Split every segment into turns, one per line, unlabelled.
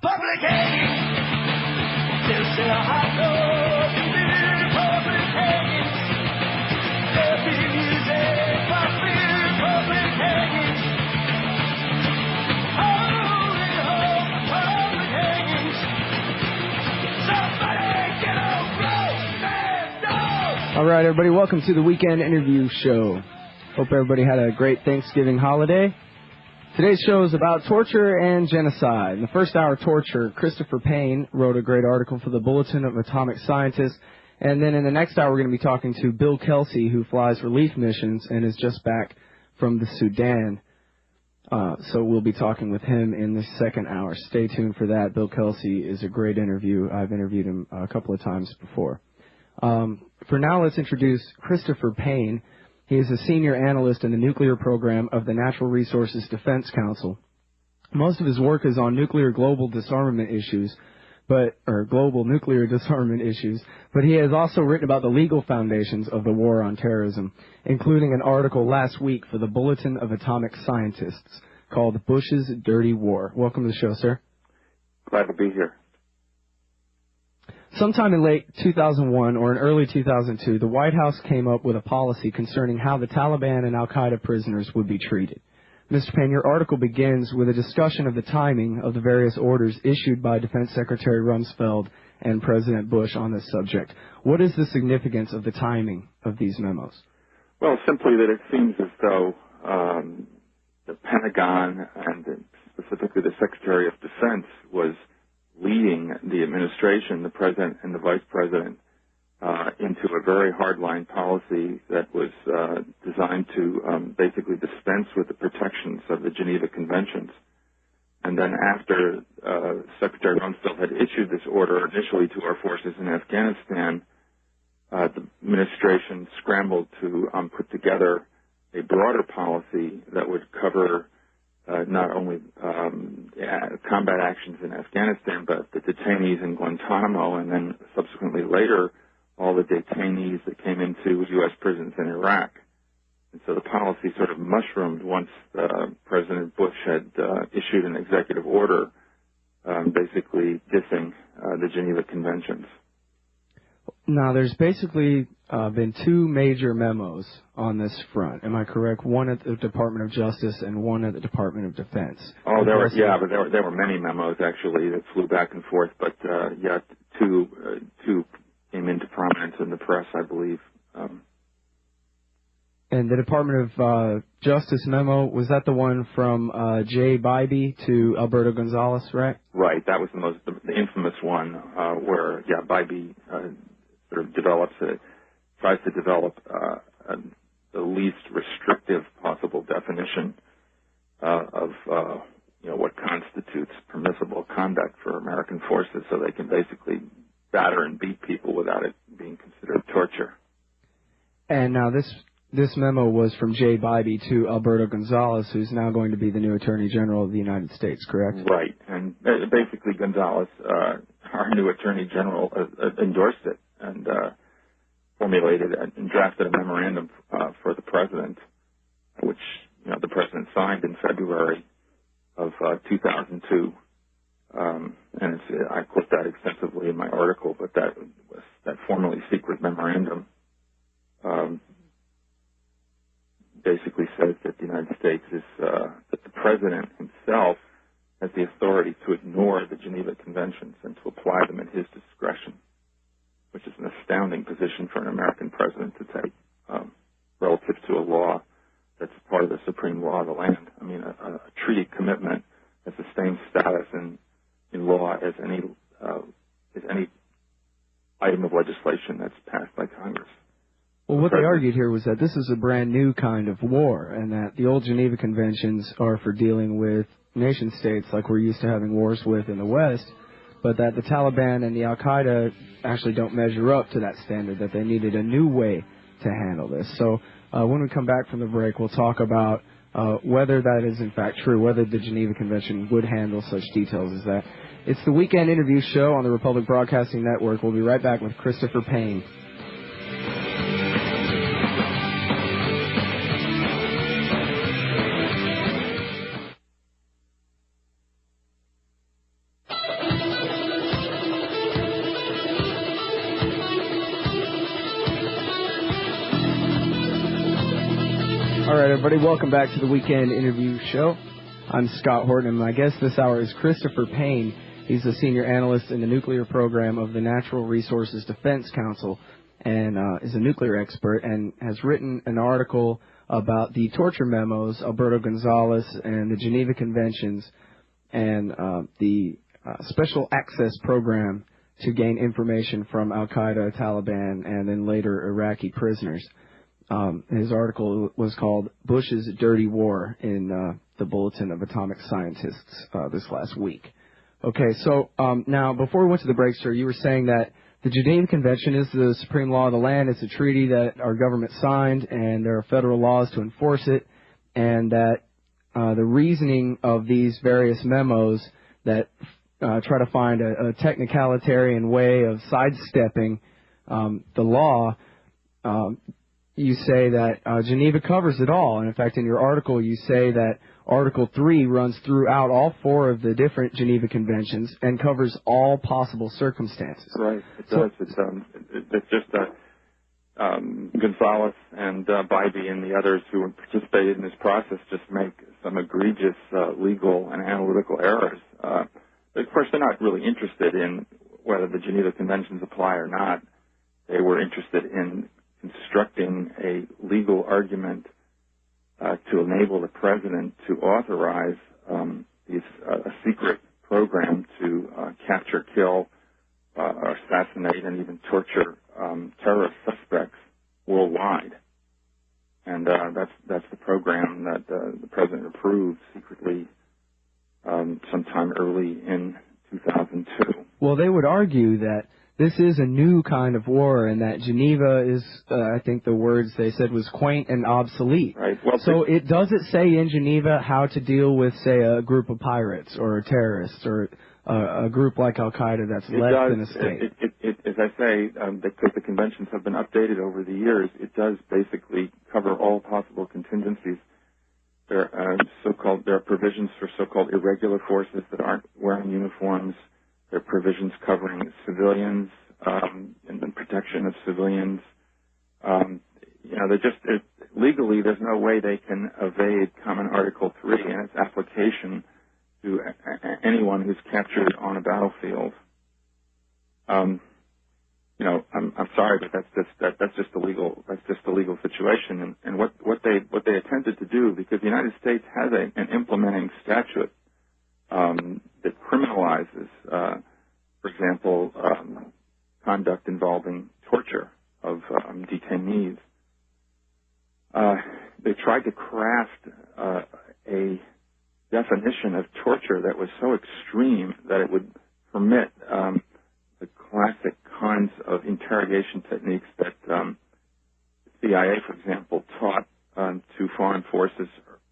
public hanging. There's still a hot dog to be public hanging. There'll be music, but we're public hanging. Holy hope, public hanging. Somebody get a roast and dog.
All right, everybody, welcome to the Weekend Interview Show. Hope everybody had a great Thanksgiving holiday. Today's show is about torture and genocide. In the first hour, torture, Christopher Paine wrote a great article for the Bulletin of Atomic Scientists. And then in the next hour, we're going to be talking to Bill Kelsey, who flies relief missions and is just back from the Sudan. So we'll be talking with him in the second hour. Stay tuned for that. Bill Kelsey is a great interview. I've interviewed him a couple of times before. For now, let's introduce Christopher Paine. He is a senior analyst in the nuclear program of the Natural Resources Defense Council. Most of his work is on global nuclear disarmament issues, but he has also written about the legal foundations of the war on terrorism, including an article last week for the Bulletin of Atomic Scientists called Bush's Dirty War. Welcome to the show, sir.
Glad to be here.
Sometime in late 2001 or in early 2002, the White House came up with a policy concerning how the Taliban and al-Qaeda prisoners would be treated. Mr. Paine, your article begins with a discussion of the timing of the various orders issued by Defense Secretary Rumsfeld and President Bush on this subject. What is the significance of the timing of these memos?
Well, simply that it seems as though the Pentagon and specifically the Secretary of Defense was leading the administration, the president and the vice president, into a very hardline policy that was designed to basically dispense with the protections of the Geneva Conventions. And then after Secretary Rumsfeld had issued this order initially to our forces in Afghanistan, the administration scrambled to put together a broader policy that would cover not only combat actions in Afghanistan, but the detainees in Guantanamo, and then subsequently later, all the detainees that came into U.S. prisons in Iraq. And so the policy sort of mushroomed once President Bush had issued an executive order basically dissing the Geneva Conventions.
Now, there's basically been two major memos on this front. Am I correct? One at the Department of Justice and one at the Department of Defense.
Oh, there were many memos actually that flew back and forth. But two came into prominence in the press, I believe.
And the Department of Justice memo, was that the one from Jay Bybee to Alberto Gonzales, right?
Right. That was the infamous one where Bybee sort of tries to develop the least restrictive possible definition of what constitutes permissible conduct for American forces, so they can basically batter and beat people without it being considered torture.
And now this memo was from Jay Bybee to Alberto Gonzales, who's now going to be the new Attorney General of the United States, correct?
Right. And basically Gonzales, our new Attorney General, endorsed it and formulated and drafted a memorandum for the President, which the President signed in February of 2002. And I quote that extensively in my article, but that formally secret memorandum basically says that the United States is that the President himself has the authority to ignore the Geneva Conventions and to apply them at his discretion, which is an astounding position for an American president to take relative to a law that's part of the supreme law of the land. I mean, a treaty commitment has the same status in law as any item of legislation that's passed by Congress.
Well, what they argued here was that this is a brand new kind of war, and that the old Geneva Conventions are for dealing with nation states like we're used to having wars with in the West, but that the Taliban and the al-Qaeda actually don't measure up to that standard, that they needed a new way to handle this. So when we come back from the break, we'll talk about whether that is in fact true, whether the Geneva Convention would handle such details as that. It's the Weekend Interview Show on the Republic Broadcasting Network. We'll be right back with Christopher Paine. right, everybody, welcome back to the Weekend Interview Show. I'm Scott Horton, and my guest this hour is Christopher Paine. He's a senior analyst in the nuclear program of the Natural Resources Defense Council and is a nuclear expert and has written an article about the torture memos, Alberto Gonzales, and the Geneva Conventions, and the special access program to gain information from Al-Qaeda, Taliban, and then later Iraqi prisoners. His article was called Bush's Dirty War in the Bulletin of Atomic Scientists this last week. Okay, so now before we went to the break, sir, you were saying that the Geneva Convention is the supreme law of the land. It's a treaty that our government signed, and there are federal laws to enforce it, and that the reasoning of these various memos that try to find a technicalitarian way of sidestepping the law, you say that Geneva covers it all. And in fact, in your article, you say that Article 3 runs throughout all four of the different Geneva Conventions and covers all possible circumstances.
Right, it does. It's just Gonzales and Bybee and the others who participated in this process just make some egregious legal and analytical errors. Of course, they're not really interested in whether the Geneva Conventions apply or not. They were interested in constructing a legal argument to enable the president to authorize a secret program to capture, kill, assassinate, and even torture terrorist suspects worldwide. And that's the program that the president approved secretly sometime early in 2002.
Well, they would argue that this is a new kind of war, and that Geneva is, I think the words they said was quaint and obsolete.
Right. Well,
so does it say in Geneva how to deal with, say, a group of pirates or terrorists or a group like Al-Qaeda that's less than a state?
As I say, because the conventions have been updated over the years, it does basically cover all possible contingencies. There are provisions for so-called irregular forces that aren't wearing uniforms. There are provisions covering civilians and the protection of civilians. Legally, there's no way they can evade Common Article 3 and its application to anyone who's captured on a battlefield. I'm sorry, but that's just the legal situation. And what they attempted to do, because the United States has an implementing statute that criminalizes, for example, conduct involving torture of detainees. They tried to craft a definition of torture that was so extreme that it would permit the classic kinds of interrogation techniques that the CIA, for example, taught to foreign forces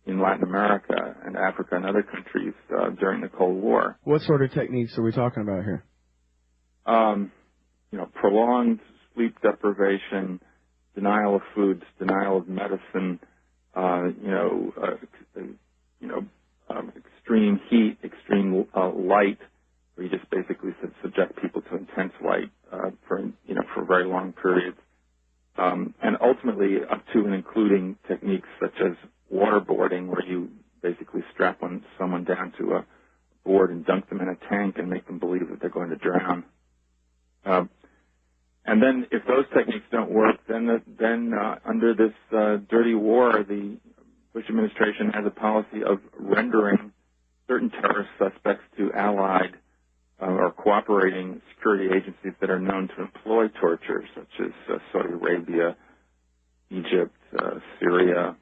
in Latin America and Africa and other countries during the Cold War.
What sort of techniques are we talking about here?
Prolonged sleep deprivation, denial of foods, denial of medicine, extreme heat, extreme light, where you just basically subject people to intense light for very long periods, and ultimately up to and including techniques such as waterboarding, where you basically strap someone down to a board and dunk them in a tank and make them believe that they're going to drown. And then if those techniques don't work, then under this dirty war, the Bush administration has a policy of rendering certain terrorist suspects to allied or cooperating security agencies that are known to employ torture, such as Saudi Arabia, Egypt, Syria,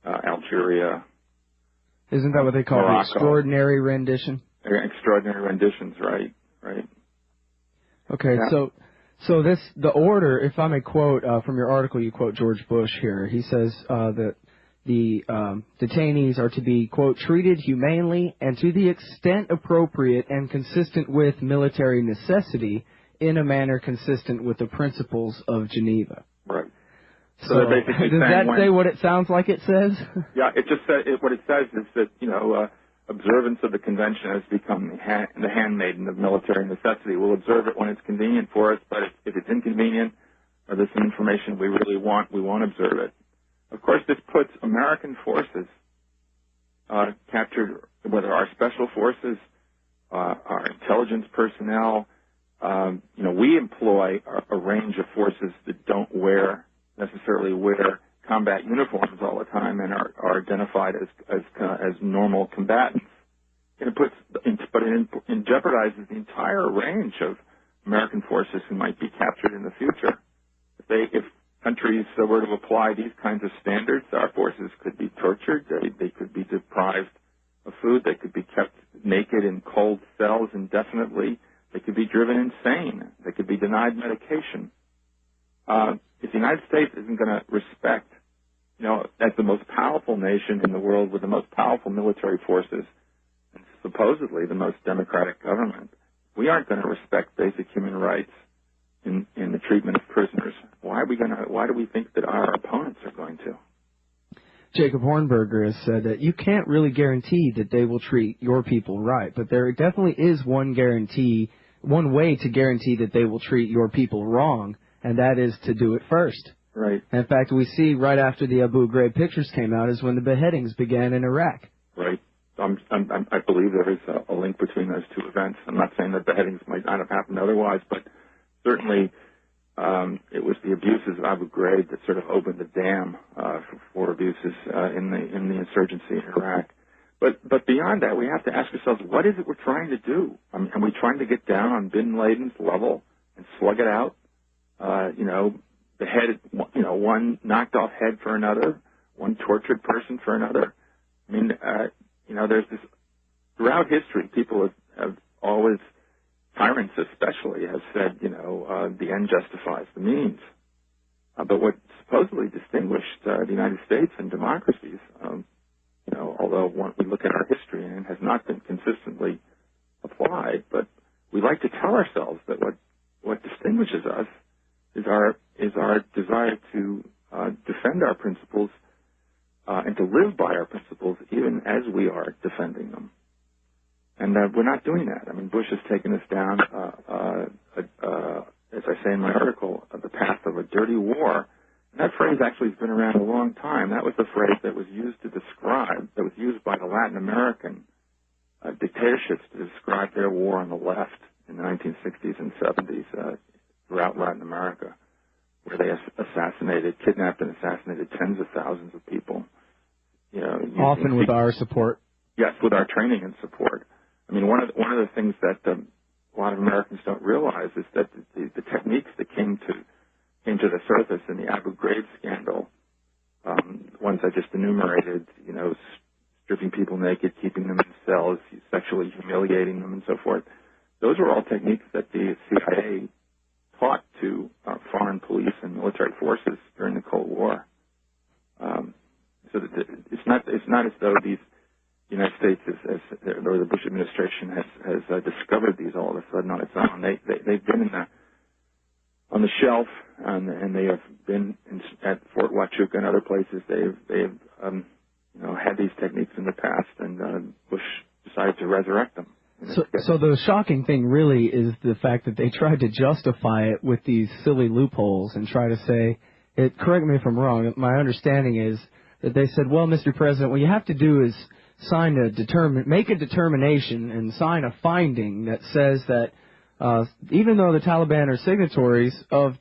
Algeria.
Isn't that what they call
Morocco.
The extraordinary rendition?
Extraordinary renditions, right.
Okay,
yeah.
So the order, if I may quote from your article, you quote George Bush here. He says that the detainees are to be, quote, treated humanely and to the extent appropriate and consistent with military necessity in a manner consistent with the principles of Geneva.
Right.
So does that say what it sounds like it says?
Yeah, it just says what it says is that observance of the convention has become the handmaiden of military necessity. We'll observe it when it's convenient for us, but if it's inconvenient or there's some information we really want, we won't observe it. Of course, this puts American forces captured, whether our special forces, our intelligence personnel. We employ a range of forces that don't necessarily wear combat uniforms all the time and are identified as normal combatants. And it jeopardizes the entire range of American forces who might be captured in the future. If countries were to apply these kinds of standards, our forces could be tortured. They could be deprived of food. They could be kept naked in cold cells indefinitely. They could be driven insane. They could be denied medication. If the United States isn't going to respect, as the most powerful nation in the world with the most powerful military forces and supposedly the most democratic government, we aren't going to respect basic human rights in the treatment of prisoners. Why do we think that our opponents are going to?
Jacob Hornberger has said that you can't really guarantee that they will treat your people right, but there definitely is one way to guarantee that they will treat your people wrong, and that is to do it first.
Right.
In fact, we see right after the Abu Ghraib pictures came out is when the beheadings began in Iraq.
Right. I believe there is a link between those two events. I'm not saying that beheadings might not have happened otherwise, but certainly it was the abuses of Abu Ghraib that sort of opened the dam for abuses in the insurgency in Iraq. But beyond that, we have to ask ourselves, what is it we're trying to do? Are we trying to get down on bin Laden's level and slug it out? Beheaded, one knocked off head for another, one tortured person for another. There's this, throughout history, people have always, tyrants especially, have said, the end justifies the means. But what supposedly distinguished the United States and democracies, although we look at our history and it has not been consistently applied, but we like to tell ourselves that what distinguishes us is our desire to defend our principles and to live by our principles even as we are defending them. And we're not doing that. Bush has taken us down, as I say in my article, the path of a dirty war. And that phrase actually has been around a long time. That was the phrase that was used by the Latin American dictatorships to describe their war on the left in the 1960s and 70s throughout Latin America, where they kidnapped and assassinated tens of thousands of people.
Often with our support.
Yes, with our training and support. One of the things that a lot of Americans don't realize is that the techniques that came to the surface in the Abu Ghraib scandal, ones I just enumerated, stripping people naked, keeping them in cells, sexually humiliating them, and so forth. Those were all techniques that the CIA taught to foreign police and military forces during the Cold War. So that it's not as though the United States or the Bush administration has discovered these all of a sudden on its own. They've been on the shelf, and they have been at Fort Huachuca and other places. They've had these techniques in the past, and Bush decided to resurrect them.
So the shocking thing really is the fact that they tried to justify it with these silly loopholes and try to say, correct me if I'm wrong, my understanding is that they said, well, Mr. President, what you have to do is make a determination and sign a finding that says that even though the Taliban are signatories of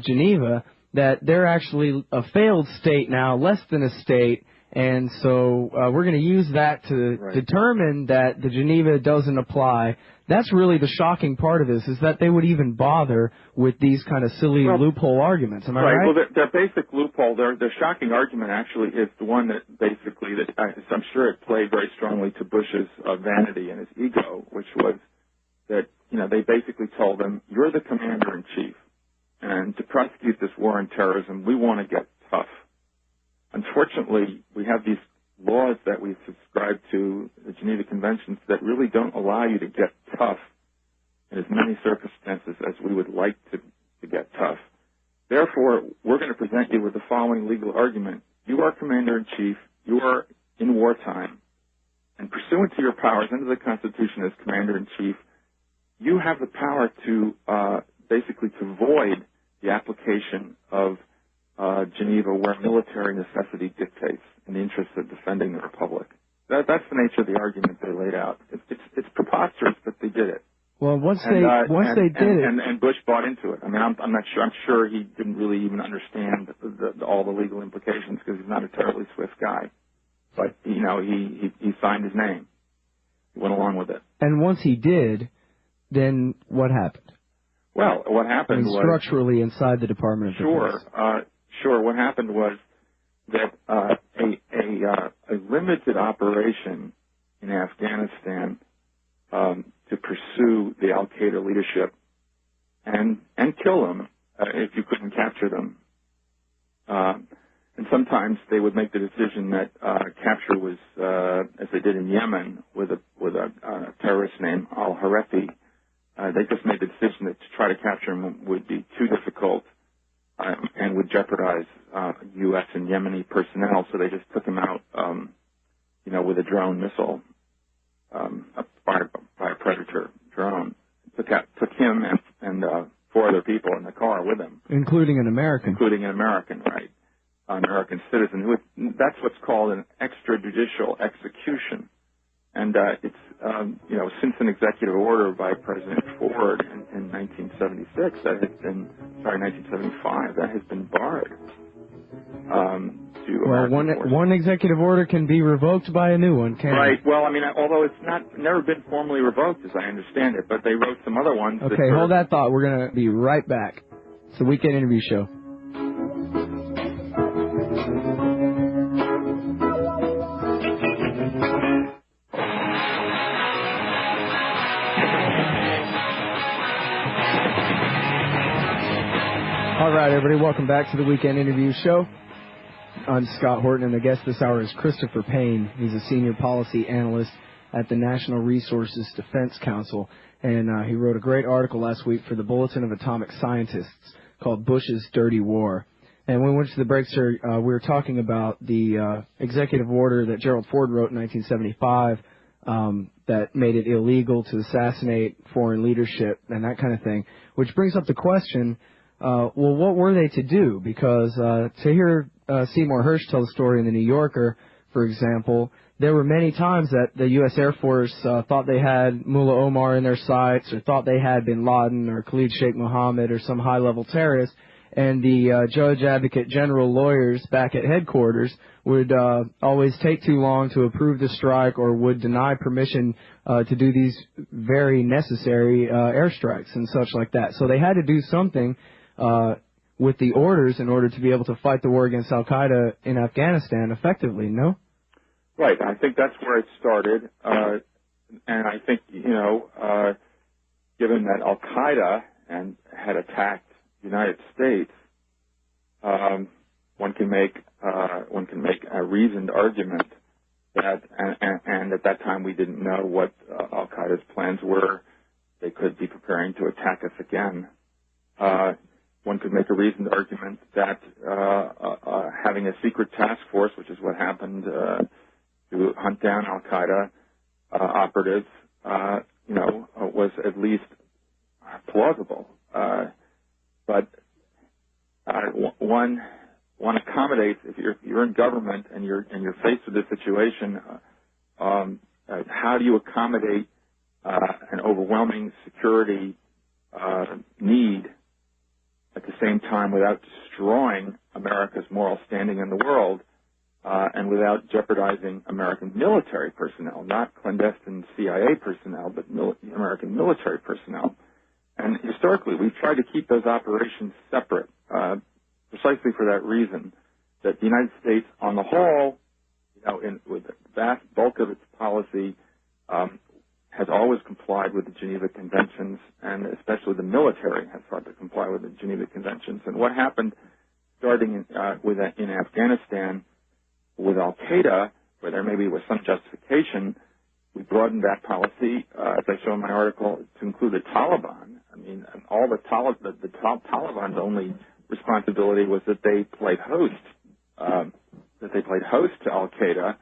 Geneva, that they're actually a failed state now, less than a state, and so we're going to use that to determine that the Geneva doesn't apply. That's really the shocking part of this, is that they would even bother with these kind of silly loophole arguments. Am I right?
Well, their basic loophole, their shocking argument actually is the one that basically, I'm sure it played very strongly to Bush's vanity and his ego, which was that, they basically told them, you're the commander-in-chief, and to prosecute this war on terrorism, we want to get tough. Unfortunately, we have these laws that we subscribe to, the Geneva Conventions, that really don't allow you to get tough in as many circumstances as we would like to get tough. Therefore, we're going to present you with the following legal argument. You are commander-in-chief, you are in wartime, and pursuant to your powers under the Constitution as commander-in-chief, you have the power to basically to void the application of Geneva where military necessity dictates in the interest of defending the Republic. That's the nature of the argument they laid out. It's preposterous, but they did it.
Well, once they did it,
and Bush bought into it. I mean, I'm not sure. I'm sure he didn't really even understand all the legal implications because he's not a terribly swift guy. But he signed his name. He went along with it.
And once he did, then what happened?
Well, what happened was
structurally inside the Department of Defense.
Sure. What happened was that a limited operation in Afghanistan to pursue the Al Qaeda leadership and kill them if you couldn't capture them. And sometimes they would make the decision that capture was, as they did in Yemen with a terrorist named al-Harathi. They just made the decision that to try to capture him would be too difficult and would jeopardize U.S. and Yemeni personnel. So they just took him out, with a drone missile, by a Predator drone. Took him and 4 other people in the car with him,
including an American,
right? An American citizen. That's what's called an extrajudicial execution. And it's, since an executive order by President Ford in 1976, 1975, that has been barred.
One executive order can be revoked by a new one, can't it?
Right. Well, I mean, although it's never been formally revoked, as I understand it, but they wrote some other ones.
Okay, hold that thought. We're going to be right back. It's the Weekend Interview Show. All right, everybody, welcome back to the Weekend Interview Show. I'm Scott Horton, and the guest this hour is Christopher Paine. He's a senior policy analyst at the National Resources Defense Council, and he wrote a great article last week for the Bulletin of Atomic Scientists called Bush's Dirty War. And when we went to the break, sir, we were talking about the executive order that Gerald Ford wrote in 1975 that made it illegal to assassinate foreign leadership and that kind of thing, which brings up the question, well, what were they to do? Because to hear Seymour Hersh tell the story in the New Yorker, for example, there were many times that the U.S. Air Force thought they had Mullah Omar in their sights or thought they had bin Laden or Khalid Sheikh Mohammed or some high-level terrorist, and the judge, advocate, general lawyers back at headquarters would always take too long to approve the strike or would deny permission to do these very necessary airstrikes and such like that. So they had to do something with the orders in order to be able to fight the war against Al-Qaeda in Afghanistan effectively, no?
Right. I think that's where it started. And I think, given that Al-Qaeda had attacked the United States, one can make a reasoned argument that, and at that time we didn't know what Al-Qaeda's plans were. They could be preparing to attack us again. One could make a reasoned argument that having a secret task force, which is what happened to hunt down Al-Qaeda operatives, was at least plausible. But one accommodates if you're in government and you're faced with this situation. How do you accommodate an overwhelming security need at the same time without destroying America's moral standing in the world and without jeopardizing American military personnel, not clandestine CIA personnel, but American military personnel? And historically, we've tried to keep those operations separate precisely for that reason, that the United States on the whole, with the vast bulk of its policy, has always complied with the Geneva Conventions, and especially the military has sought to comply with the Geneva Conventions. And what happened starting in Afghanistan with Al-Qaeda, where there maybe was some justification, we broadened that policy, as I show in my article, to include the Taliban. I mean, all the Taliban's only responsibility was that they played host to Al-Qaeda,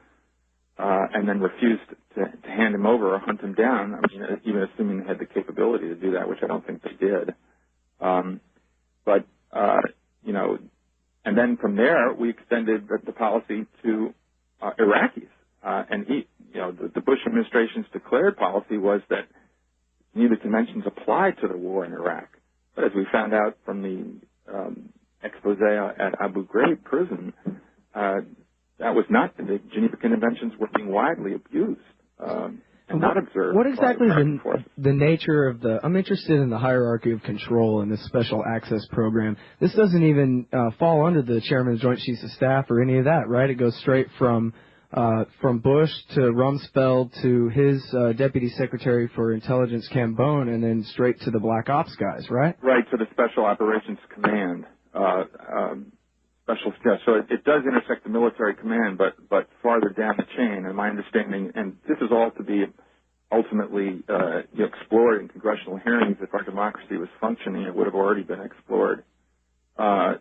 and then refused to hand him over or hunt him down. I mean, even assuming they had the capability to do that, which I don't think they did. And And then from there, we extended the policy to Iraqis. The Bush administration's declared policy was that Geneva Conventions apply to the war in Iraq. But as we found out from the expose at Abu Ghraib prison, that was not, the Geneva Conventions were being widely abused and not observed.
What exactly is
forces.
the nature of I'm interested in the hierarchy of control in this special access program. This doesn't even fall under the chairman of the Joint Chiefs of Staff or any of that, right? It goes straight from Bush to Rumsfeld to his Deputy Secretary for Intelligence Cambone, and then straight to the Black Ops guys, right?
Right, to the Special Operations Command. So it does intersect the military command, but farther down the chain. And my understanding, and this is all to be ultimately explored in congressional hearings. If our democracy was functioning, it would have already been explored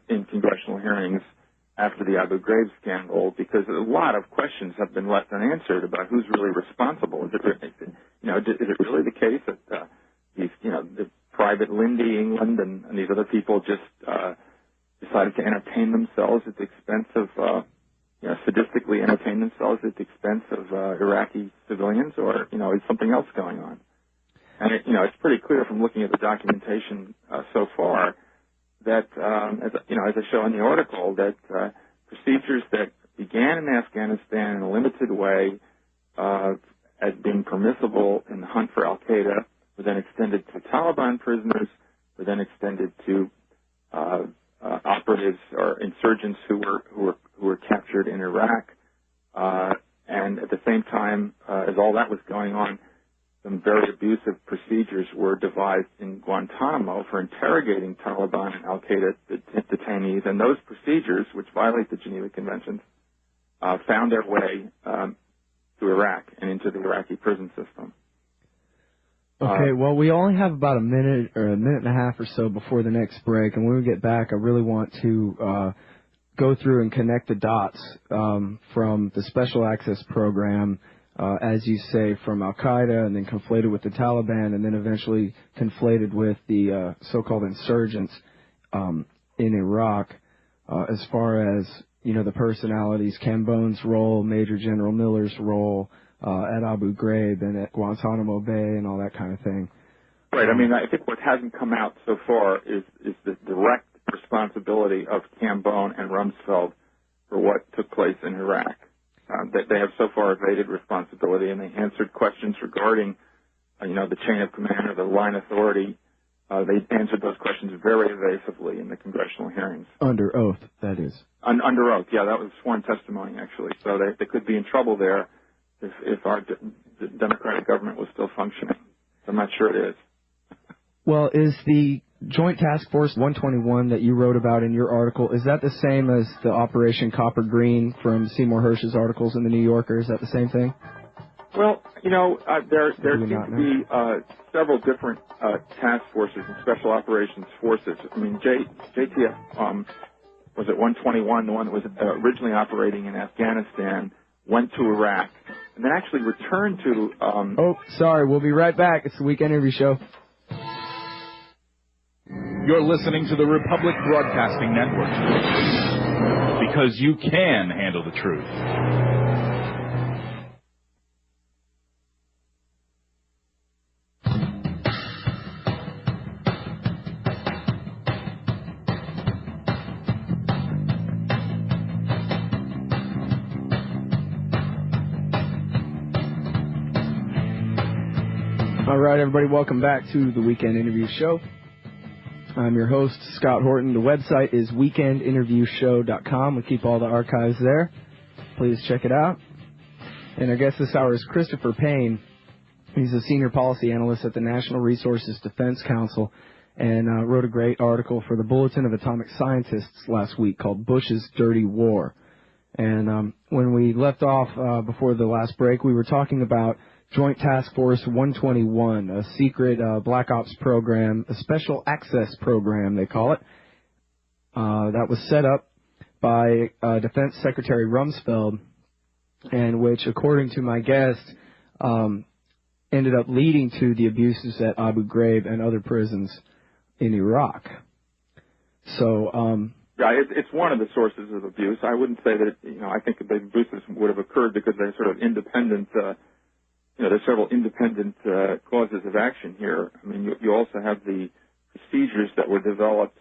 in congressional hearings after the Abu Ghraib scandal, because a lot of questions have been left unanswered about who's really responsible. Is it really the case that the private Lindy England and these other people just decided to entertain themselves at the expense of, sadistically entertain themselves at the expense of Iraqi civilians, or is something else going on? And it's pretty clear from looking at the documentation so far that, as I show in the article, that procedures that began in Afghanistan in a limited way as being permissible in the hunt for al-Qaeda were then extended to Taliban prisoners, were then extended to operatives or insurgents who were captured in Iraq, and at the same time as all that was going on, some very abusive procedures were devised in Guantanamo for interrogating Taliban and al-Qaeda detainees, and those procedures, which violate the Geneva Conventions, found their way to Iraq and into the Iraqi prison system.
Okay, well, we only have about a minute or a minute and a half or so before the next break, and when we get back, I really want to go through and connect the dots from the Special Access Program, as you say, from al-Qaeda, and then conflated with the Taliban, and then eventually conflated with the so-called insurgents in Iraq, as far as, the personalities, Cambone's role, Major General Miller's role, at Abu Ghraib and at Guantanamo Bay and all that kind of thing.
Right. I mean, I think what hasn't come out so far is the direct responsibility of Cambone and Rumsfeld for what took place in Iraq. They have so far evaded responsibility, and they answered questions regarding, the chain of command or the line authority. They answered those questions very evasively in the congressional hearings. Under
oath, that is.
Under oath, yeah, that was sworn testimony, actually. So they could be in trouble there if our democratic government was still functioning. I'm not sure it is.
Well, is the Joint Task Force 121 that you wrote about in your article, is that the same as the Operation Copper Green from Seymour Hersh's articles in the New Yorker? Is that the same thing?
Well, there seem to be several different task forces and special operations forces. I mean, JTF, was it 121, the one that was originally operating in Afghanistan, went to Iraq, and then actually returned to...
sorry, we'll be right back. It's the Weekend Interview Show.
You're listening to the Republic Broadcasting Network, because you can handle the truth.
All right, everybody, welcome back to the Weekend Interview Show. I'm your host, Scott Horton. The website is weekendinterviewshow.com. We keep all the archives there. Please check it out. And our guest this hour is Christopher Paine. He's a senior policy analyst at the National Resources Defense Council and wrote a great article for the Bulletin of Atomic Scientists last week called Bush's Dirty War. And when we left off before the last break, we were talking about Joint Task Force 121, a secret Black Ops program, a special access program, they call it, that was set up by Defense Secretary Rumsfeld, and which, according to my guest, ended up leading to the abuses at Abu Ghraib and other prisons in Iraq. So
Yeah, it's one of the sources of abuse. I wouldn't say that, I think the abuses would have occurred because they're sort of independent, there's several independent causes of action here. I mean, you also have the procedures that were developed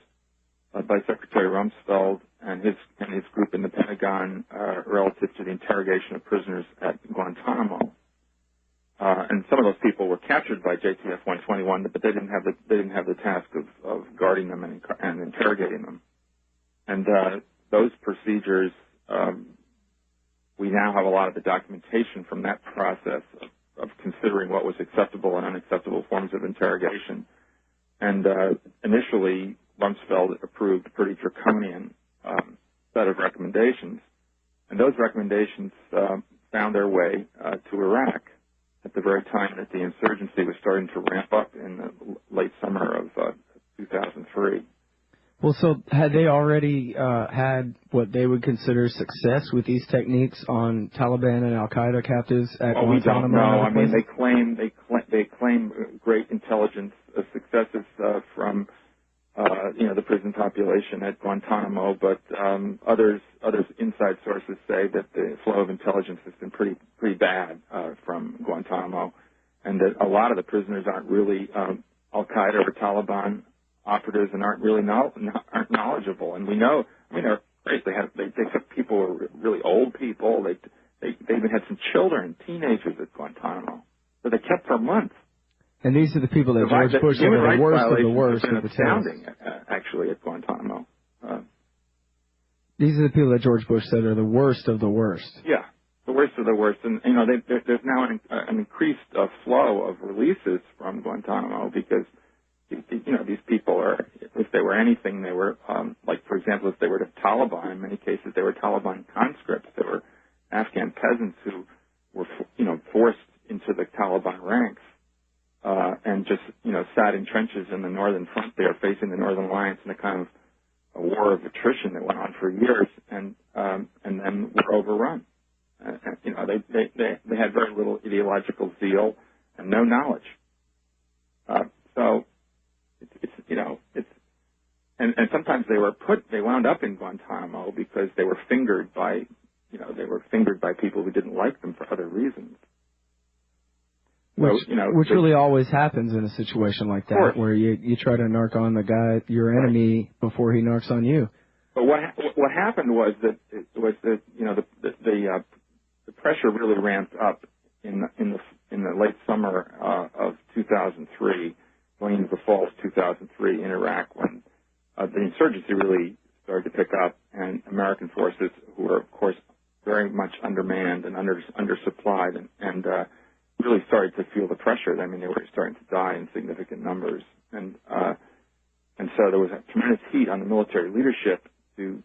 by Secretary Rumsfeld and his group in the Pentagon relative to the interrogation of prisoners at Guantanamo. And some of those people were captured by JTF 121, but they didn't have the task of guarding them and interrogating them. And those procedures, we now have a lot of the documentation from that process of considering what was acceptable and unacceptable forms of interrogation. And initially, Rumsfeld approved a pretty draconian set of recommendations, and those recommendations found their way to Iraq at the very time that the insurgency was starting to ramp up in the late summer of 2003.
Well, so had they already had what they would consider success with these techniques on Taliban and Al-Qaeda captives at Guantanamo?
We don't know. I mean, they claim great intelligence successes from the prison population at Guantanamo, but other inside sources say that the flow of intelligence has been pretty bad from Guantanamo, and that a lot of the prisoners aren't really Al-Qaeda or Taliban operatives and aren't really aren't knowledgeable. And we know, they're great. They took people, really old people. They even had some children, teenagers at Guantanamo, that they kept for months.
And these are the people that George Bush said are the worst of the worst of the
astounding, actually, at Guantanamo.
These are the people that George Bush said are the worst of the worst.
Yeah, the worst of the worst. And, there's now an increased flow of releases from Guantanamo because, these people are, if they were anything, they were, for example, if they were the Taliban, in many cases they were Taliban conscripts. They were Afghan peasants who were, forced into the Taliban ranks. And just, sat in trenches in the northern front there facing the Northern Alliance in a kind of a war of attrition that went on for years and then were overrun. They had very little ideological zeal and no knowledge. So and sometimes they wound up in Guantanamo because they were fingered by people who didn't like them for other reasons.
Which really always happens in a situation like that, where you try to narc on the guy, your enemy, before he narcs on you.
But what happened was that the pressure really ramped up in the late summer of 2003, going into the fall of 2003 in Iraq, when the insurgency really started to pick up, and American forces, who were of course very much undermanned and undersupplied, and really started to feel the pressure. I mean, they were starting to die in significant numbers, and so there was a tremendous heat on the military leadership to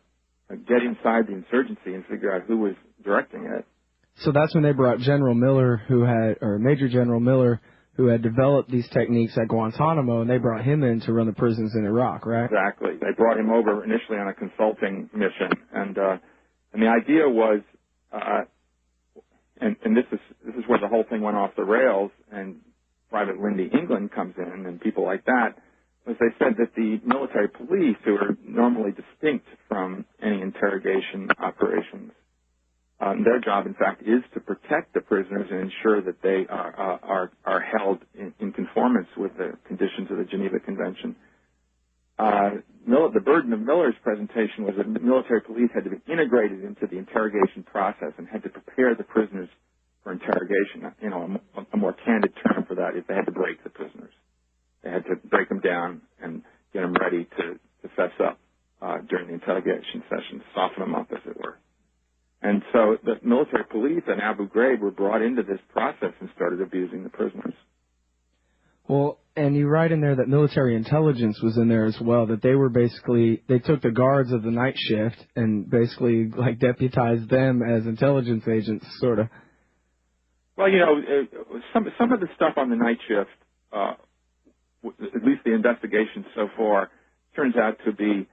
get inside the insurgency and figure out who was directing it.
So that's when they brought General Miller, Major General Miller, who had developed these techniques at Guantanamo, and they brought him in to run the prisons in Iraq, right?
Exactly. They brought him over initially on a consulting mission, and the idea was. And this is where the whole thing went off the rails, and Private Lindy England comes in and people like that, was they said that the military police, who are normally distinct from any interrogation operations, their job, in fact, is to protect the prisoners and ensure that they are held in conformance with the conditions of the Geneva Convention. The burden of Miller's presentation was that the military police had to be integrated into the interrogation process and had to prepare the prisoners for interrogation. A more candid term for that is they had to break the prisoners. They had to break them down and get them ready to fess up during the interrogation session, soften them up, as it were. And so the military police and Abu Ghraib were brought into this process and started abusing the prisoners.
Well, and you write in there that military intelligence was in there as well, that they took the guards of the night shift and basically deputized them as intelligence agents, sort of.
Well, some of the stuff on the night shift, at least the investigation so far, turns out to be,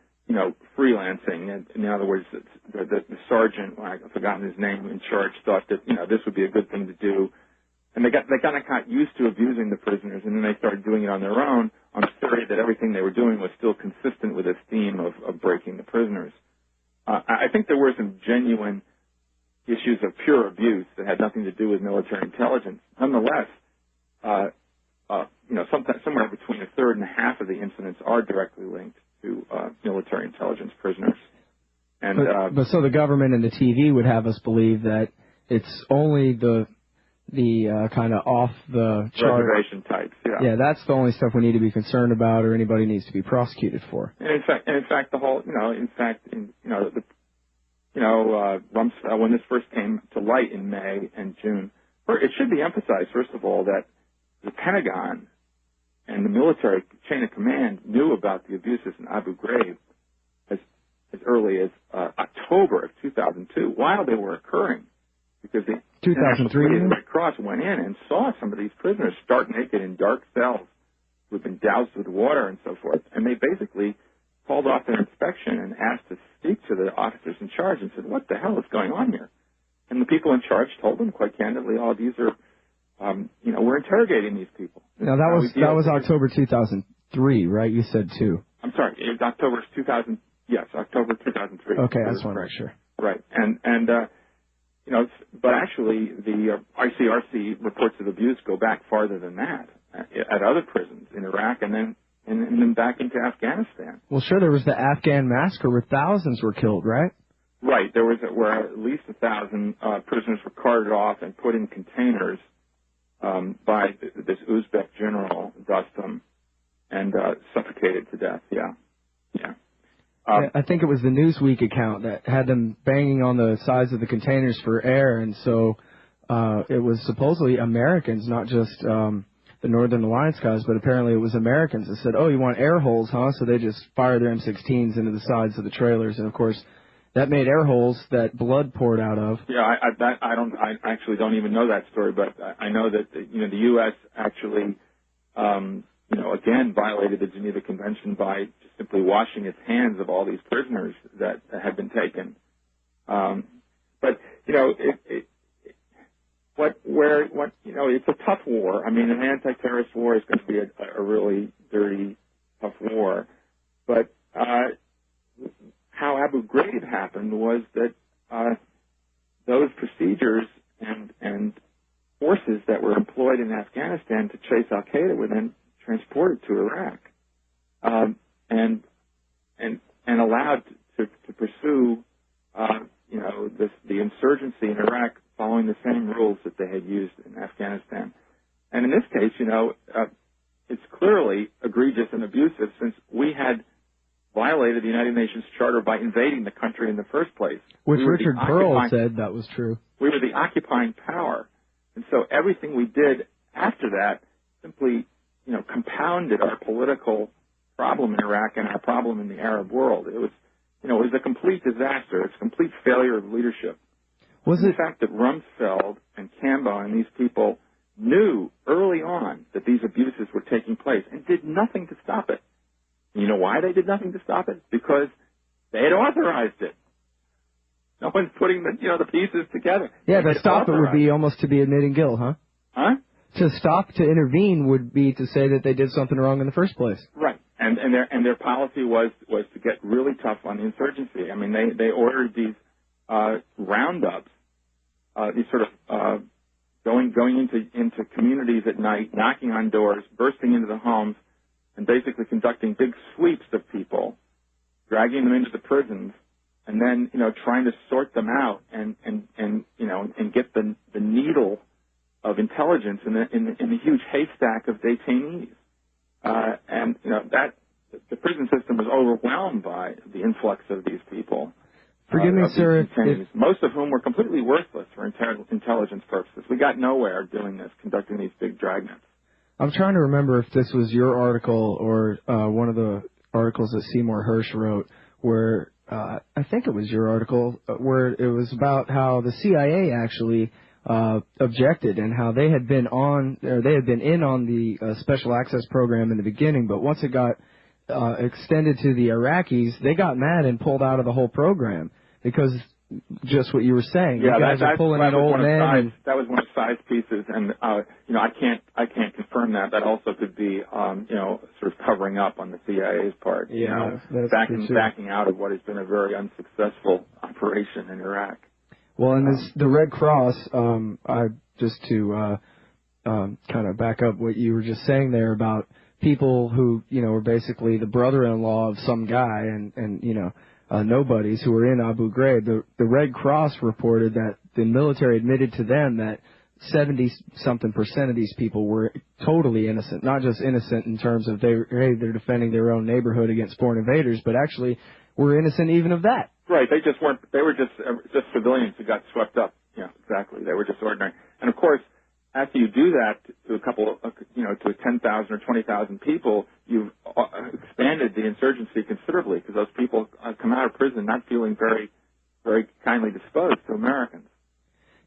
freelancing. In other words, the sergeant, I've forgotten his name, in charge, thought that, this would be a good thing to do. And they kind of got used to abusing the prisoners, and then they started doing it on their own on the theory that everything they were doing was still consistent with this theme of breaking the prisoners. I think there were some genuine issues of pure abuse that had nothing to do with military intelligence. Nonetheless, somewhere between a third and a half of the incidents are directly linked to military intelligence prisoners. And
but so the government and the TV would have us believe that it's only the kind of off the chart
reservation types.
Yeah, that's the only stuff we need to be concerned about, or anybody needs to be prosecuted for.
And in fact, the whole, Rumsfeld, when this first came to light in May and June, it should be emphasized, first of all, that the Pentagon and the military chain of command knew about the abuses in Abu Ghraib as early as October of 2002, while they were occurring, because the
2003
Red Cross went in and saw some of these prisoners stark naked in dark cells who had been doused with water and so forth, and they basically called off their inspection and asked to speak to the officers in charge and said, "What the hell is going on here?" And the people in charge told them quite candidly, "Oh, these are, we're interrogating these people."
Now that was October 2003, right? You said 2.
I'm sorry, it was October 2000. Yes, October 2003.
Okay, I just want to make sure.
Right, but actually the ICRC reports of abuse go back farther than that at other prisons in Iraq and then back into Afghanistan.
Well, sure, there was the Afghan massacre where thousands were killed, right?
Right, where at least 1,000 prisoners were carted off and put in containers by this Uzbek general, Dostum, and suffocated to death. Yeah.
I think it was the Newsweek account that had them banging on the sides of the containers for air, and so it was supposedly Americans, not just the Northern Alliance guys, but apparently it was Americans that said, "Oh, you want air holes, huh?" So they just fired their M16s into the sides of the trailers, and of course that made air holes that blood poured out of.
Yeah, I actually don't even know that story, but I know that the U.S. actually again violated the Geneva Convention by just simply washing its hands of all these prisoners that had been taken. But it's a tough war. I mean, an anti-terrorist war is going to be a really dirty, tough war. But how Abu Ghraib happened was that those procedures and forces that were employed in Afghanistan to chase Al-Qaeda were then transported to Iraq and allowed to pursue the insurgency in Iraq following the same rules that they had used in Afghanistan. And in this case, it's clearly egregious and abusive, since we had violated the United Nations Charter by invading the country in the first place.
Which Richard Pearl said that was true.
We were the occupying power. And so everything we did after that simply, compounded our political problem in Iraq and our problem in the Arab world. It was a complete disaster. It's a complete failure of leadership. The fact that Rumsfeld and Campbell and these people knew early on that these abuses were taking place and did nothing to stop it. And you know why they did nothing to stop it? Because they had authorized it. No one's putting the pieces together.
Yeah, to stop it would be almost to be admitting guilt, huh?
Huh?
To stop, to intervene, would be to say that they did something wrong in the first place.
Right, and their policy was to get really tough on the insurgency. I mean, they ordered these roundups, these sort of going into communities at night, knocking on doors, bursting into the homes, and basically conducting big sweeps of people, dragging them into the prisons, and then trying to sort them out and get the needle of intelligence in the huge haystack of detainees, that the prison system was overwhelmed by the influx of these people.
Forgive me, sir,
most of whom were completely worthless for intelligence purposes. We got nowhere doing this, conducting these big dragnets.
I'm trying to remember if this was your article or one of the articles that Seymour Hersh wrote, where I think it was your article, where it was about how the CIA actually objected and how they had been in on the special access program in the beginning, but once it got extended to the Iraqis, they got mad and pulled out of the whole program because just what you were saying.
Yeah,
you guys are pulling in old men.
That was one of Si's pieces, and I can't confirm that. That also could be sort of covering up on the CIA's part.
Yeah, that's
backing out of what has been a very unsuccessful operation in Iraq.
Well, and the Red Cross, just to kind of back up what you were just saying there about people who were basically the brother-in-law of some guy and nobodies who were in Abu Ghraib. The Red Cross reported that the military admitted to them that 70-something% of these people were totally innocent, not just innocent in terms of they're defending their own neighborhood against foreign invaders, but actually were innocent even of that.
Right. They just weren't. They were just civilians who got swept up. Yeah, exactly. They were just ordinary. And of course, after you do that to a couple, to 10,000 or 20,000 people, you've expanded the insurgency considerably because those people come out of prison not feeling very, very kindly disposed to Americans.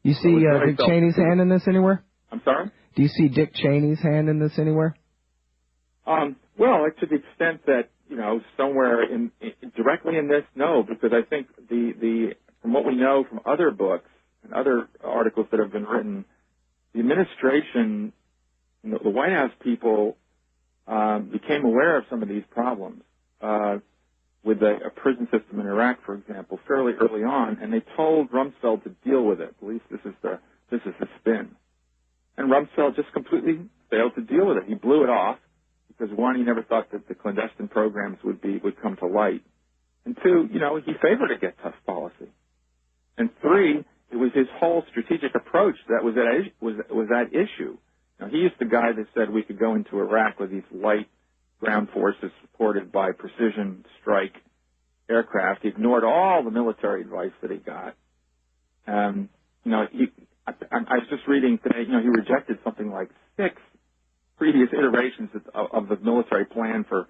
You see Dick Cheney's hand in this anywhere?
I'm sorry?
Do you see Dick Cheney's hand in this anywhere?
Well, to the extent that somewhere directly in this, no, because I think from what we know from other books and other articles that have been written, the administration, the White House people became aware of some of these problems with a prison system in Iraq, for example, fairly early on, and they told Rumsfeld to deal with it. At least this is the spin. And Rumsfeld just completely failed to deal with it. He blew it off because, one, he never thought that the clandestine programs would come to light, and two, he favored a get tough policy, and three, it was his whole strategic approach that was that issue. Now, he's the guy that said we could go into Iraq with these light ground forces supported by precision strike aircraft. He ignored all the military advice that he got. I was just reading today, he rejected something like 6 previous iterations of the military plan for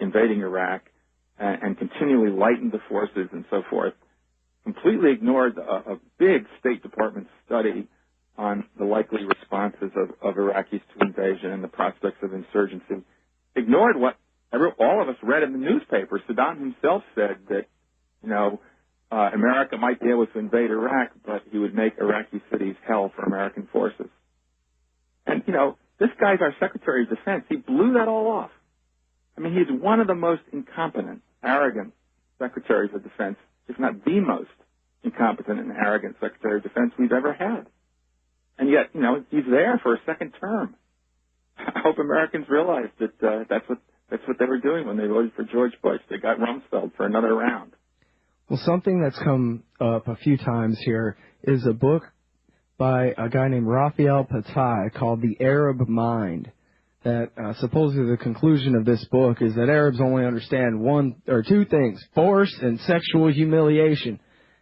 invading Iraq and continually lightened the forces and so forth. Completely ignored a big State Department study on the likely responses of Iraqis to invasion and the prospects of insurgency. Ignored what all of us read in the newspaper. Saddam himself said that, America might be able to invade Iraq, but he would make Iraqi cities hell for American forces. And, this guy's our Secretary of Defense. He blew that all off. I mean, he's one of the most incompetent, arrogant Secretaries of Defense, if not the most incompetent and arrogant Secretary of Defense we've ever had. And yet, he's there for a second term. I hope Americans realize that that's what they were doing when they voted for George Bush. They got Rumsfeld for another round.
Well, something that's come up a few times here is a book by a guy named Raphael Patai called The Arab Mind. That supposedly the conclusion of this book is that Arabs only understand one or two things: force and sexual humiliation.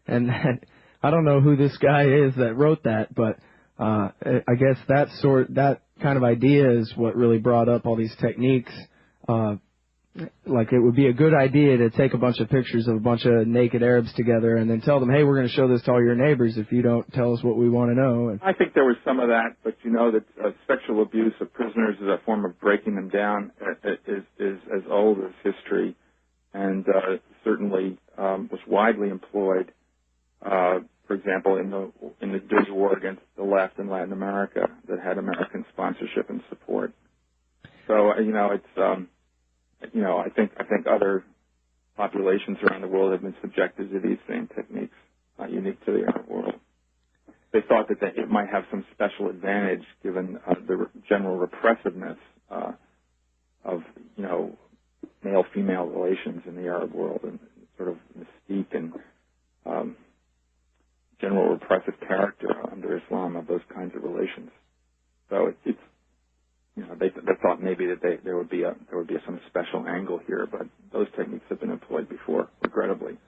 And that, I don't know who this guy is that wrote that, but I guess that kind of idea is what really brought up all these techniques. Like it would be a good idea to take a bunch of pictures of a bunch of naked Arabs together and then tell them, hey, we're going to show this to all your neighbors if you don't tell us what we want to know. And
I think there was some of that, but that sexual abuse of prisoners is a form of breaking them down is as old as history, and certainly was widely employed. For example, in the dirty war against the left in Latin America that had American sponsorship and support. So I think other populations around the world have been subjected to these same techniques, not unique to the Arab world. They thought that it might have some special advantage given the general repressiveness of male-female relations in the Arab world and sort of mystique and general repressive character under Islam of those kinds of relations. So it's they thought maybe that there would be some special angle here, but those techniques have been employed before, regrettably.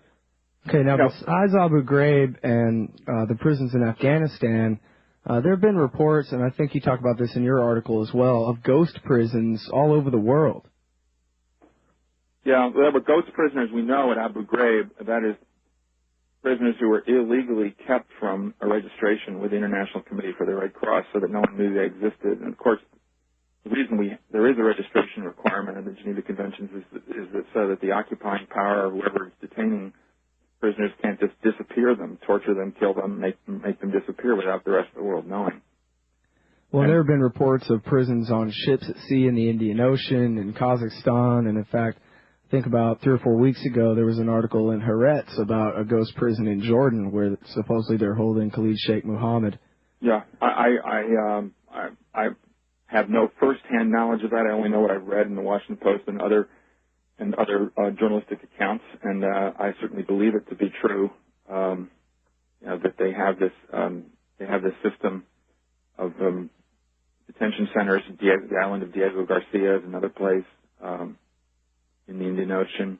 Okay, now besides Abu Ghraib and the prisons in Afghanistan, there have been reports, and I think you talk about this in your article as well, of ghost prisons all over the world.
Yeah, there were ghost prisoners we know at Abu Ghraib. That is, prisoners who were illegally kept from a registration with the International Committee for the Red Cross so that no one knew they existed. And, of course, the reason there is a registration requirement in the Geneva Conventions is that so that the occupying power or whoever is detaining prisoners can't just disappear them, torture them, kill them, make them disappear without the rest of the world knowing.
Well, there have been reports of prisons on ships at sea in the Indian Ocean, in Kazakhstan, and in fact, I think about 3 or 4 weeks ago, there was an article in Haaretz about a ghost prison in Jordan where supposedly they're holding Khalid Sheikh Mohammed.
Yeah, I have no first-hand knowledge of that. I only know what I've read in the Washington Post and other journalistic accounts, and I certainly believe it to be true. That they have this system of detention centers. The island of Diego Garcia is another place in the Indian Ocean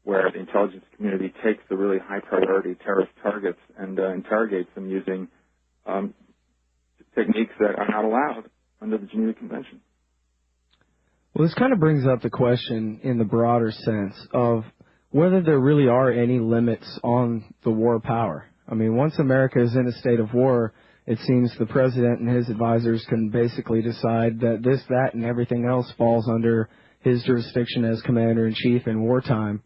where the intelligence community takes the really high-priority terrorist targets and interrogates them using techniques that are not allowed under the Geneva Convention.
Well, this kind of brings up the question in the broader sense of whether there really are any limits on the war power. I mean, once America is in a state of war, it seems the president and his advisors can basically decide that this, that, and everything else falls under his jurisdiction as commander-in-chief in wartime.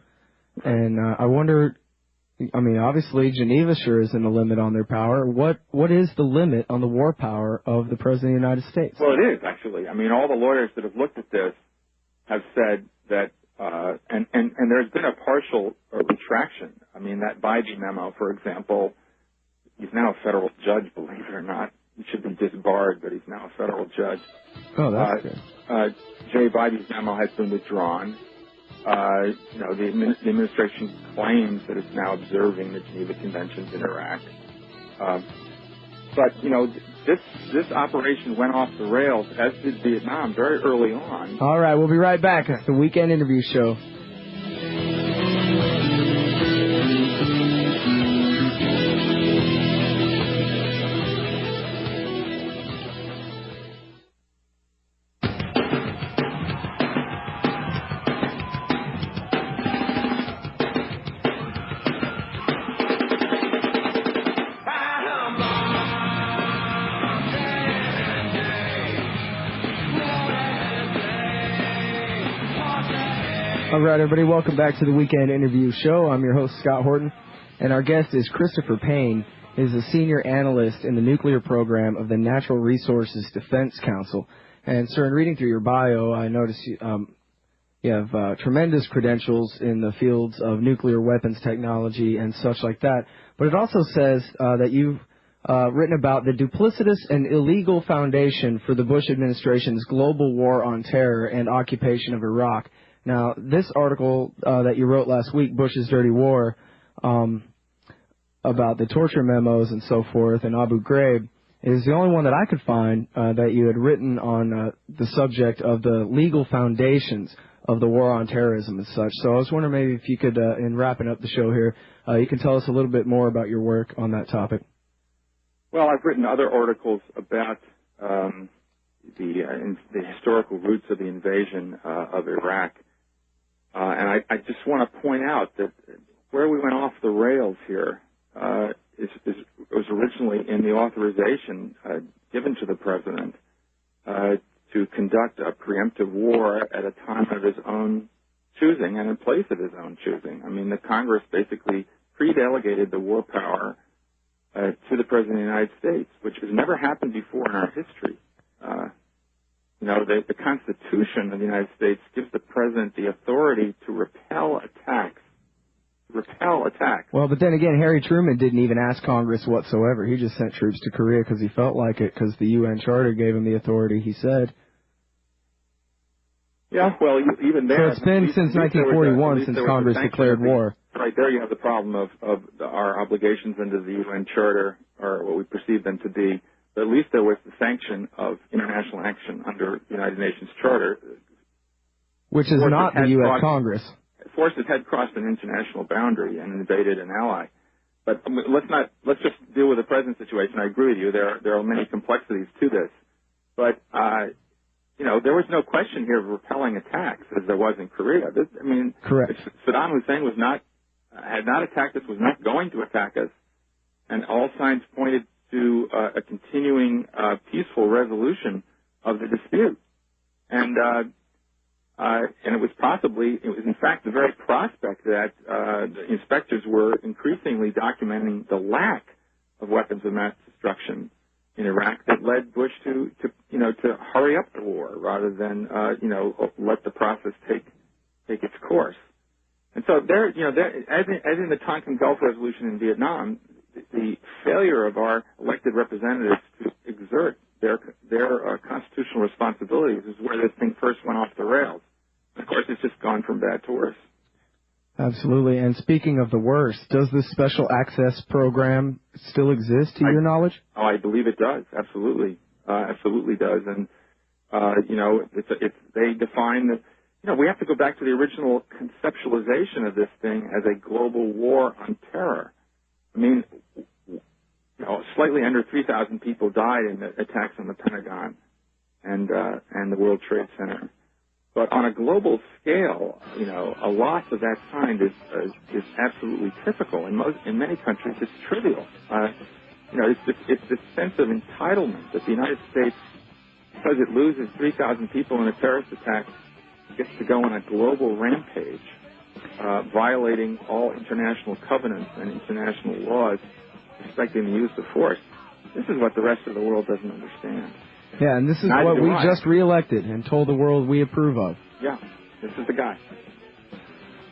And I wonder, I mean, obviously Geneva sure isn't a limit on their power. What is the limit on the war power of the President of the United States?
Well, it is, actually. I mean, all the lawyers that have looked at this have said that, and there's been a partial retraction. I mean, that Biden memo, for example, he's now a federal judge, believe it or not. He should be disbarred, but he's now a federal judge.
Oh, that's good.
Jay Biden's memo has been withdrawn. The administration claims that it's now observing the Geneva Conventions in Iraq. But this operation went off the rails, as did Vietnam, very early on.
All right, we'll be right back. The Weekend Interview Show. All right, everybody, welcome back to the Weekend Interview Show. I'm your host, Scott Horton, and our guest is Christopher Paine. He's a senior analyst in the nuclear program of the Natural Resources Defense Council. And, sir, in reading through your bio, I noticed you have tremendous credentials in the fields of nuclear weapons technology and such like that. But it also says that you've written about the duplicitous and illegal foundation for the Bush administration's global war on terror and occupation of Iraq. Now, this article that you wrote last week, Bush's Dirty War, about the torture memos and so forth and Abu Ghraib, is the only one that I could find that you had written on the subject of the legal foundations of the war on terrorism and such. So I was wondering maybe if you could, in wrapping up the show here, you can tell us a little bit more about your work on that topic.
Well, I've written other articles about the historical roots of the invasion of Iraq. And I just want to point out that where we went off the rails here was originally in the authorization given to the president to conduct a preemptive war at a time of his own choosing and in place of his own choosing. I mean, the Congress basically pre-delegated the war power to the President of the United States, which has never happened before in our history. The Constitution of the United States gives the President the authority to repel attacks.
Well, but then again, Harry Truman didn't even ask Congress whatsoever. He just sent troops to Korea because he felt like it, because the UN Charter gave him the authority, he said.
Yeah, well, even there...
So it's been since 1941 since Congress declared war.
Right there you have the problem of our obligations under the UN Charter, or what we perceive them to be. But at least there was the sanction of international action under the United Nations Charter.
Which is not the U.S. Congress.
Forces had crossed an international boundary and invaded an ally. But let's just deal with the present situation. I agree with you. There are many complexities to this. But, there was no question here of repelling attacks as there was in Korea.
Correct.
Saddam Hussein had not attacked us, was not going to attack us, and all signs pointed to a continuing peaceful resolution of the dispute. And And it was in fact the very prospect that the inspectors were increasingly documenting the lack of weapons of mass destruction in Iraq that led Bush to hurry up the war rather than let the process take its course. And so as in the Tonkin Gulf Resolution in Vietnam, the failure of our elected representatives to exert their constitutional responsibilities is where this thing first went off the rails. Of course, it's just gone from bad to worse.
Absolutely. And speaking of the worst, does this special access program still exist to your knowledge?
Oh, I believe it does. Absolutely. Absolutely does. And, they define that, we have to go back to the original conceptualization of this thing as a global war on terror. I mean, slightly under 3,000 people died in the attacks on the Pentagon and the World Trade Center. But on a global scale, a loss of that kind is absolutely typical. In many countries, it's trivial. It's this sense of entitlement that the United States, because it loses 3,000 people in a terrorist attack, gets to go on a global rampage, violating all international covenants and international laws respecting the use of force. This is what the rest of the world doesn't understand.
Yeah, and this is what we just reelected and told the world we approve of.
Yeah, this is the guy.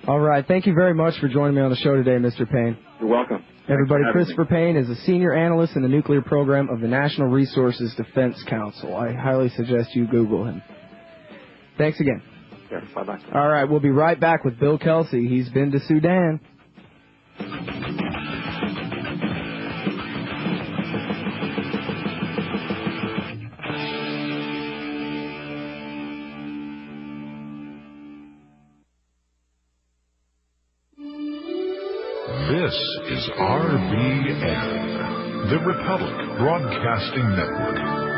All right, thank you very much for joining me on the show today, Mr. Paine.
You're welcome.
Everybody, Christopher Paine is a senior analyst in the nuclear program of the National Resources Defense Council. I highly suggest you Google him. Thanks again.
Yes, bye-bye.
All right, we'll be right back with Bill Kelsey. He's been to Sudan.
This is RBN, the Republic Broadcasting Network.